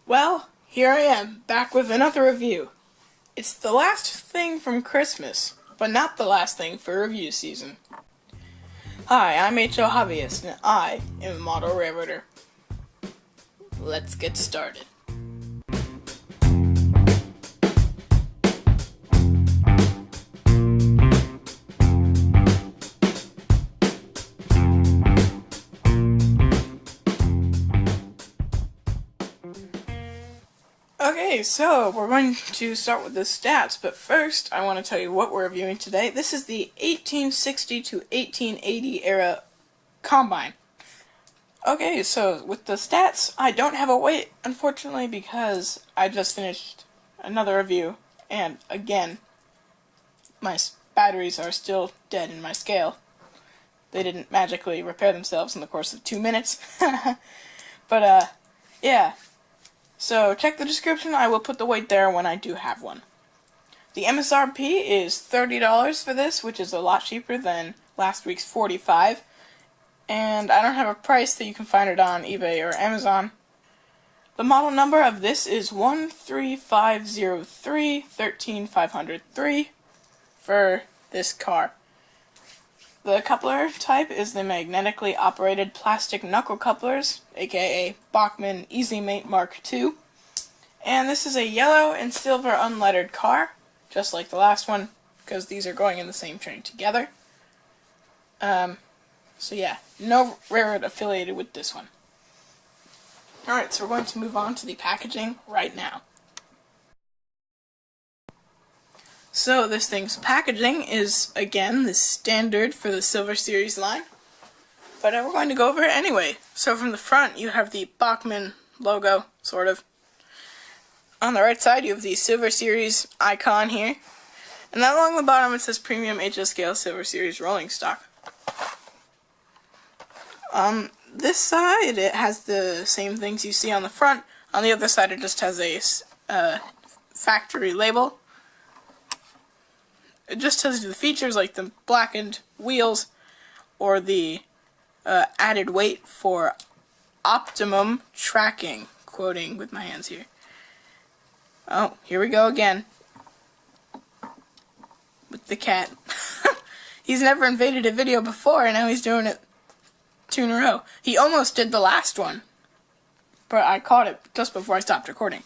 Well, here I am, back with another review. It's the last thing from Christmas, but not the last thing for review season. Hi, I'm HO Hobbyist, and I am a model railroader. Let's get started. Okay, so we're going to start with the stats, but first I want to tell you what we're reviewing today. This is the 1860 to 1880 era combine. Okay, so with the stats, I don't have a weight, unfortunately, because I just finished another review, and again, my batteries are still dead in my scale. They didn't magically repair themselves in the course of 2 minutes. But, yeah. So, check the description, I will put the weight there when I do have one. The MSRP is $30 for this, which is a lot cheaper than last week's $45. And I don't have a price that you can find it on eBay or Amazon. The model number of this is 13503-13503 for this car. The coupler type is the magnetically operated plastic knuckle couplers, aka Bachmann Easy Mate Mark II. And this is a yellow and silver unlettered car, just like the last one, because these are going in the same train together. So yeah, no railroad affiliated with this one. Alright, so we're going to move on to the packaging right now. So this thing's packaging is, again, the standard for the Silver Series line. But we're going to go over it anyway. So from the front, you have the Bachmann logo, sort of. On the right side, you have the Silver Series icon here. And then along the bottom, it says Premium HS Scale Silver Series Rolling Stock. On this side, it has the same things you see on the front. On the other side, it just has a factory label. It just tells you the features, like the blackened wheels, or the added weight for optimum tracking. Quoting with my hands here. Oh, here we go again. With the cat. He's never invaded a video before, and now he's doing it 2 in a row. He almost did the last one, but I caught it just before I started recording.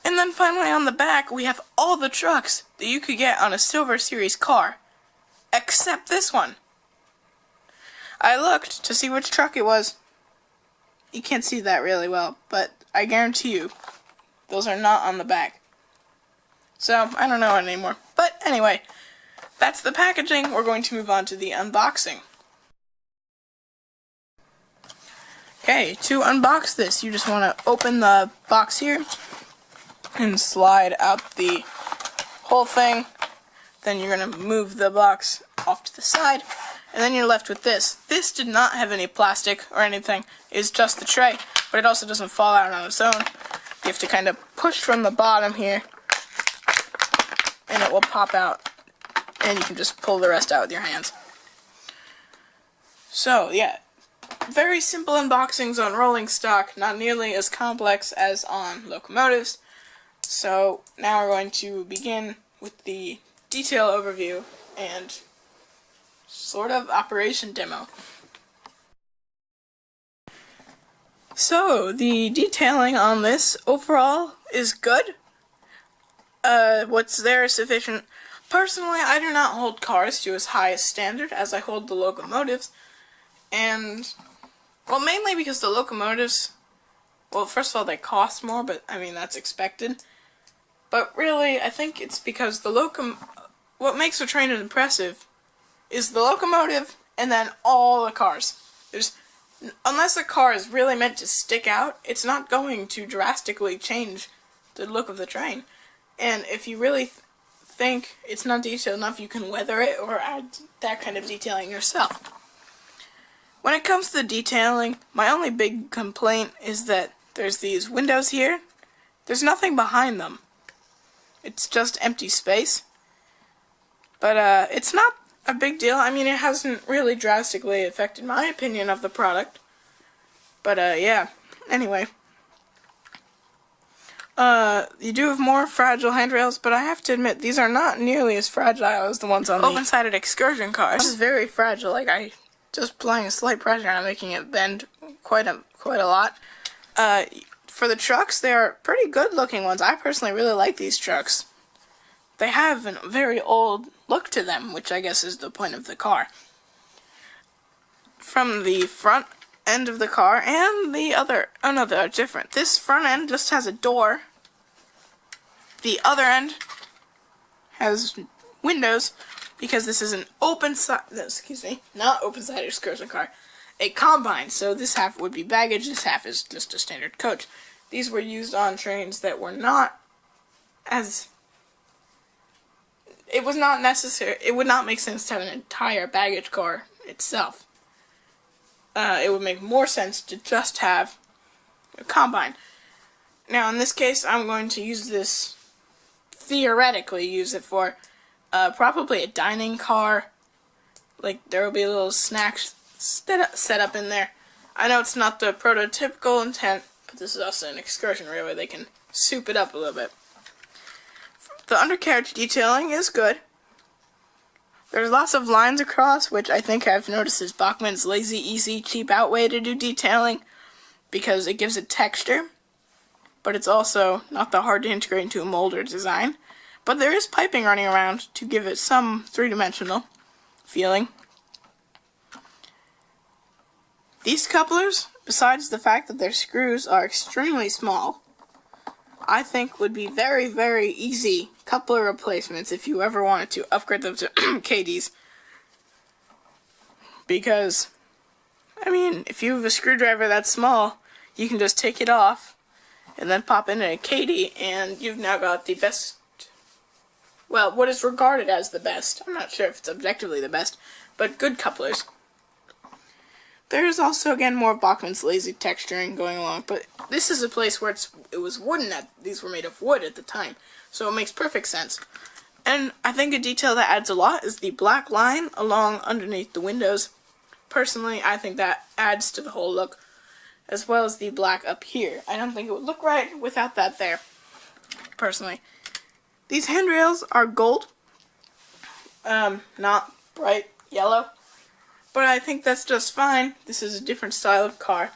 And then finally on the back, we have all the trucks that you could get on a Silver Series car, except this one. I looked to see which truck it was. You can't see that really well, but I guarantee you, those are not on the back. So, I don't know it anymore. But anyway, that's the packaging. We're going to move on to the unboxing. Okay, to unbox this, you just want to open the box here and slide out the whole thing. Then you're going to move the box off to the side, and then you're left with this. This did not have any plastic or anything. It's just the tray, but it also doesn't fall out on its own. You have to kind of push from the bottom here, and it will pop out, and you can just pull the rest out with your hands. So, yeah. Very simple unboxings on rolling stock, not nearly as complex as on locomotives. So now we're going to begin with the detail overview and sort of operation demo. So the detailing on this overall is good. What's there is sufficient. Personally, I do not hold cars to as high a standard as I hold the locomotives, and well, mainly because the locomotives, well, first of all, they cost more, but, I mean, that's expected. But really, I think it's because what makes a train impressive is the locomotive and then all the cars. Unless a car is really meant to stick out, it's not going to drastically change the look of the train. And if you really think it's not detailed enough, you can weather it or add that kind of detailing yourself. When it comes to the detailing, my only big complaint is that there's these windows here. There's nothing behind them. It's just empty space. But it's not a big deal. I mean, it hasn't really drastically affected my opinion of the product. But yeah, anyway. You do have more fragile handrails, but I have to admit, these are not nearly as fragile as the ones on the open-sided excursion cars. This is very fragile, like I just applying a slight pressure and I'm making it bend quite a lot. For the trucks, they are pretty good looking ones. I personally really like these trucks. They have a very old look to them, which I guess is the point of the car. From the front end of the car and the other, oh no, they're different. This front end just has a door. The other end has windows because this is an not open-sided excursion car, a combine. So this half would be baggage, this half is just a standard coach. These were used on trains that were not as, it was not necessary, it would not make sense to have an entire baggage car itself. It would make more sense to just have a combine. Now in this case, I'm going to use this, theoretically use it for probably a dining car. Like there will be a little snacks set up in there. I know it's not the prototypical intent, but this is also an excursion railway. They can soup it up a little bit. The undercarriage detailing is good. There's lots of lines across, which I think I've noticed is Bachmann's lazy, easy, cheap out way to do detailing, because it gives it texture, but it's also not that hard to integrate into a mold or design. But there is piping running around to give it some three-dimensional feeling. These couplers, besides the fact that their screws are extremely small, I think would be very, very easy coupler replacements if you ever wanted to upgrade them to KDs. Because, I mean, if you have a screwdriver that small, you can just take it off and then pop in a KD and you've now got the best, well, what is regarded as the best. I'm not sure if it's objectively the best, but good couplers. There is also, again, more of Bachmann's lazy texturing going along, but this is a place where it was wooden. These were made of wood at the time, so it makes perfect sense. And I think a detail that adds a lot is the black line along underneath the windows. Personally, I think that adds to the whole look, as well as the black up here. I don't think it would look right without that there, personally. These handrails are gold, not bright yellow. But I think that's just fine. This is a different style of car.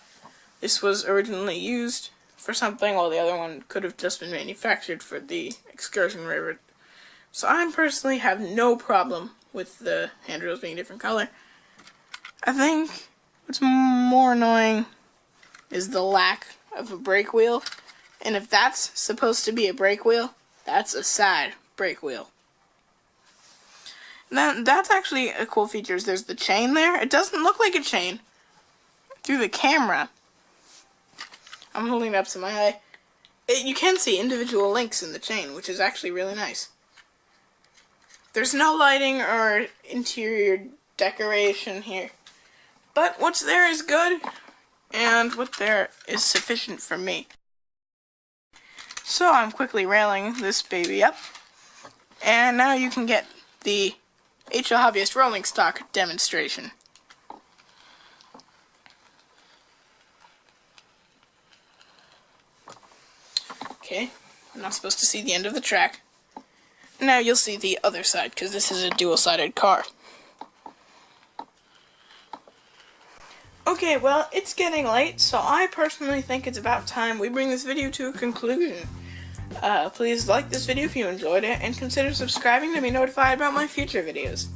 This was originally used for something, while the other one could have just been manufactured for the excursion railroad. So I personally have no problem with the handrails being a different color. I think what's more annoying is the lack of a brake wheel. And if that's supposed to be a brake wheel, that's a side brake wheel. Now, that's actually a cool feature. There's the chain there. It doesn't look like a chain through the camera. I'm holding it up to my eye. You can see individual links in the chain, which is actually really nice. There's no lighting or interior decoration here. But what's there is good, and what there is sufficient for me. So I'm quickly railing this baby up. And now you can get the Hobbyist rolling stock demonstration. Okay, I'm not supposed to see the end of the track. Now you'll see the other side, because this is a dual-sided car. Okay, well, it's getting late, so I personally think it's about time we bring this video to a conclusion. Please like this video if you enjoyed it, and consider subscribing to be notified about my future videos.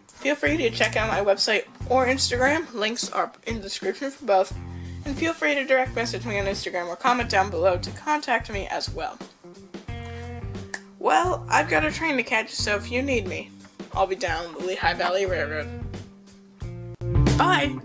Feel free to check out my website or Instagram, links are in the description for both, and feel free to direct message me on Instagram or comment down below to contact me as well. Well, I've got a train to catch, so if you need me, I'll be down the Lehigh Valley Railroad. Bye!